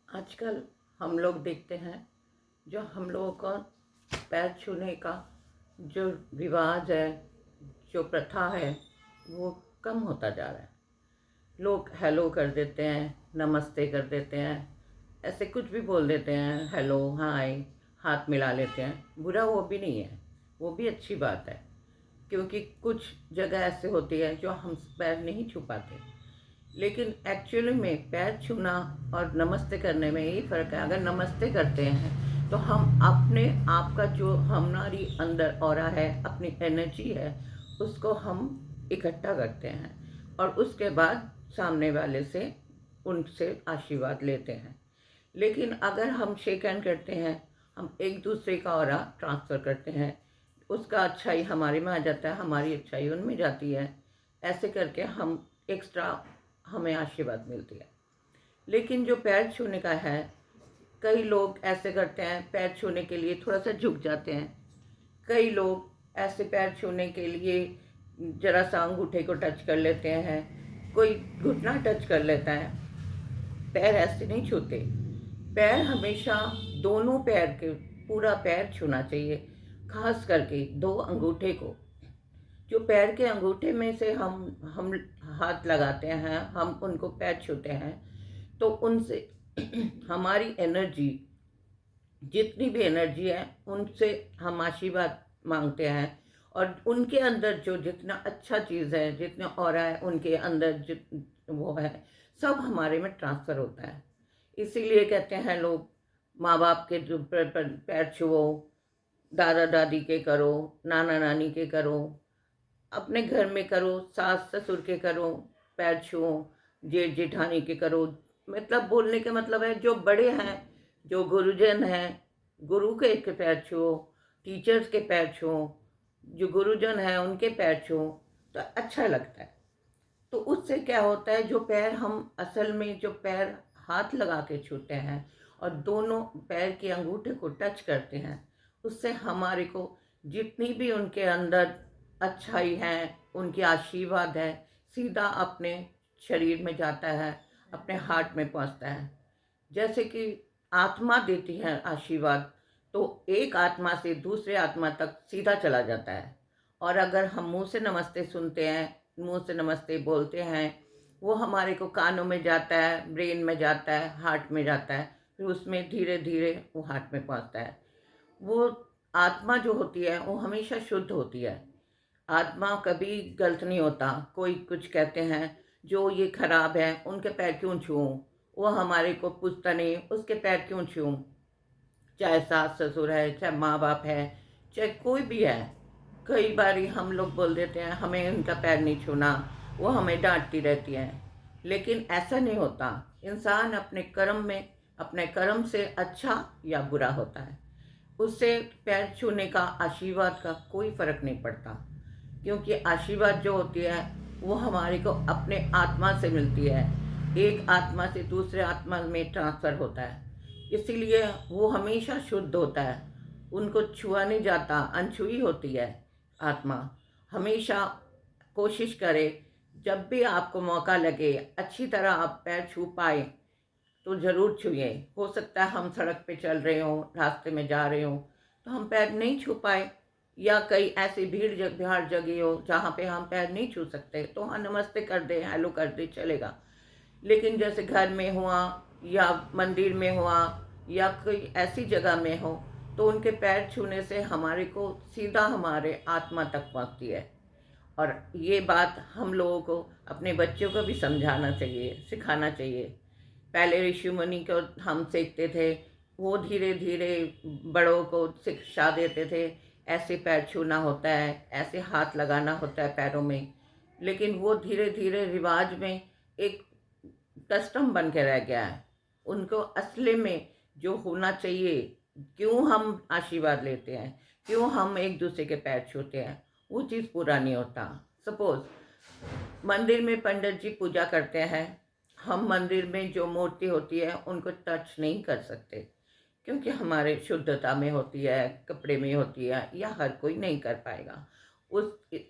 आजकल हम लोग देखते हैं जो हम लोगों का पैर छूने का जो रिवाज है, जो प्रथा है, वो कम होता जा रहा है। लोग हेलो कर देते हैं, नमस्ते कर देते हैं, ऐसे कुछ भी बोल देते हैं, हेलो हाय, हाथ मिला लेते हैं। बुरा वो भी नहीं है, वो भी अच्छी बात है, क्योंकि कुछ जगह ऐसे होती है जो हम पैर नहीं छू पाते। लेकिन एक्चुअली में पैर छूना और नमस्ते करने में यही फ़र्क है। अगर नमस्ते करते हैं तो हम अपने आप का जो हमारी अंदर ऑरा है, अपनी एनर्जी है, उसको हम इकट्ठा करते हैं और उसके बाद सामने वाले से उनसे आशीर्वाद लेते हैं। लेकिन अगर हम शेक हैंड करते हैं, हम एक दूसरे का ऑरा ट्रांसफ़र करते हैं, उसका अच्छाई हमारे में आ जाता है, हमारी अच्छाई उनमें जाती है। ऐसे करके हम एक्स्ट्रा हमें आशीर्वाद मिलती है। लेकिन जो पैर छूने का है, कई लोग ऐसे करते हैं, पैर छूने के लिए थोड़ा सा झुक जाते हैं। कई लोग ऐसे पैर छूने के लिए जरा सा अंगूठे को टच कर लेते हैं, कोई घुटना टच कर लेता है। पैर ऐसे नहीं छूते। पैर हमेशा दोनों पैर के पूरा पैर छूना चाहिए, खास करके दो अंगूठे को। जो पैर के अंगूठे में से हम हाथ लगाते हैं, हम उनको पैर छूते हैं, तो उनसे हमारी एनर्जी, जितनी भी एनर्जी है, उनसे हम आशीर्वाद मांगते हैं। और उनके अंदर जो जितना अच्छा चीज़ है, जितना ऑरा है, उनके अंदर जित वो है, सब हमारे में ट्रांसफ़र होता है। इसीलिए कहते हैं लोग, माँ बाप के जो पैर छुओ, दादा दादी के करो, नाना नानी के करो, अपने घर में करो, सास ससुर के करो, पैर छुओ, जेठ जेठानी के करो। मतलब बोलने का मतलब है, जो बड़े हैं, जो गुरुजन हैं, गुरु के पैर छुओ, टीचर्स के पैर छुओ, जो गुरुजन हैं उनके पैर छुओ, तो अच्छा लगता है। तो उससे क्या होता है, जो पैर हम असल में जो पैर हाथ लगा के छूते हैं और दोनों पैर के अंगूठे को टच करते हैं, उससे हमारे को जितनी भी उनके अंदर अच्छाई है, उनके आशीर्वाद है, सीधा अपने शरीर में जाता है, अपने हार्ट में पहुंचता है। जैसे कि आत्मा देती है आशीर्वाद, तो एक आत्मा से दूसरे आत्मा तक सीधा चला जाता है। और अगर हम मुंह से नमस्ते सुनते हैं, मुंह से नमस्ते बोलते हैं, वो हमारे को कानों में जाता है, ब्रेन में जाता है, हार्ट में जाता है, फिर उसमें धीरे धीरे वो हार्ट में पहुंचता है। वो आत्मा जो होती है वो हमेशा शुद्ध होती है। आत्मा कभी गलत नहीं होता। कोई कुछ कहते हैं जो ये खराब है, उनके पैर क्यों छूऊं, वो हमारे को पूछता नहीं उसके पैर क्यों छूऊं। चाहे सास ससुर है, चाहे माँ बाप है, चाहे कोई भी है, कई बार हम लोग बोल देते हैं हमें उनका पैर नहीं छूना, वो हमें डांटती रहती हैं। लेकिन ऐसा नहीं होता। इंसान अपने कर्म में, अपने कर्म से अच्छा या बुरा होता है, उससे पैर छूने का, आशीर्वाद का कोई फर्क नहीं पड़ता। क्योंकि आशीर्वाद जो होती है वो हमारे को अपने आत्मा से मिलती है, एक आत्मा से दूसरे आत्मा में ट्रांसफ़र होता है। इसीलिए वो हमेशा शुद्ध होता है, उनको छुआ नहीं जाता, अनछुई होती है आत्मा। हमेशा कोशिश करें, जब भी आपको मौका लगे, अच्छी तरह आप पैर छू पाए तो ज़रूर छुए। हो सकता है हम सड़क पे चल रहे हों, रास्ते में जा रहे हों, तो हम पैर नहीं छू पाए, या कई ऐसी भाड़ जगह हो जहाँ पे हम पैर नहीं छू सकते, तो हाँ नमस्ते कर दे, हेलो कर दे, चलेगा। लेकिन जैसे घर में हुआ, या मंदिर में हुआ, या कोई ऐसी जगह में हो, तो उनके पैर छूने से हमारे को सीधा हमारे आत्मा तक पहुँचती है। और ये बात हम लोगों को अपने बच्चों को भी समझाना चाहिए, सिखाना चाहिए। पहले ऋषि मुनि को हम सीखते थे, वो धीरे धीरे बड़ों को शिक्षा देते थे, ऐसे पैर छूना होता है, ऐसे हाथ लगाना होता है पैरों में। लेकिन वो धीरे धीरे रिवाज में एक कस्टम बन के रह गया है। उनको असली में जो होना चाहिए, क्यों हम आशीर्वाद लेते हैं, क्यों हम एक दूसरे के पैर छूते हैं, वो चीज़ पूरा नहीं होता। सपोज़ मंदिर में पंडित जी पूजा करते हैं, हम मंदिर में जो मूर्ति होती है उनको टच नहीं कर सकते, क्योंकि हमारे शुद्धता में होती है, कपड़े में होती है, या हर कोई नहीं कर पाएगा।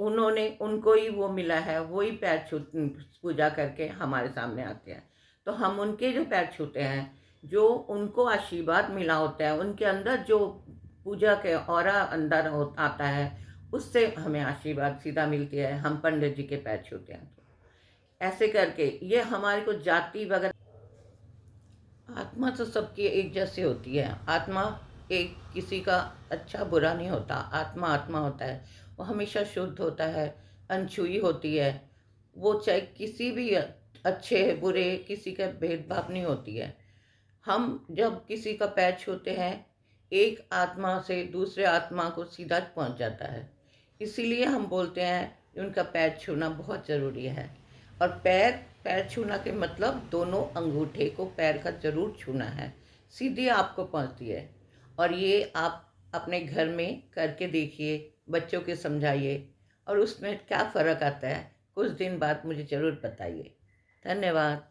उन्होंने, उनको ही वो मिला है, वही पैर छू पूजा करके हमारे सामने आते हैं, तो हम उनके जो पैर छूते हैं, जो उनको आशीर्वाद मिला होता है, उनके अंदर जो पूजा के ऑरा अंदर आता है, उससे हमें आशीर्वाद सीधा मिलती है। हम पंडित जी के पैर छूते हैं तो ऐसे करके ये हमारे को जाति वगैरह, आत्मा तो सबकी एक जैसी होती है। आत्मा एक किसी का अच्छा बुरा नहीं होता, आत्मा आत्मा होता है, वो हमेशा शुद्ध होता है, अनछुई होती है। वो चाहे किसी भी अच्छे बुरे किसी का भेदभाव नहीं होती है। हम जब किसी का पैर छूते हैं, एक आत्मा से दूसरे आत्मा को सीधा पहुंच जाता है। इसीलिए हम बोलते हैं कि उनका पैर छूना बहुत ज़रूरी है। और पैर पैर छूना के मतलब दोनों अंगूठे को पैर का ज़रूर छूना है, सीधी आपको पहुंचती है। और ये आप अपने घर में करके देखिए, बच्चों के समझाइए, और उसमें क्या फ़र्क आता है कुछ दिन बाद मुझे ज़रूर बताइए। धन्यवाद।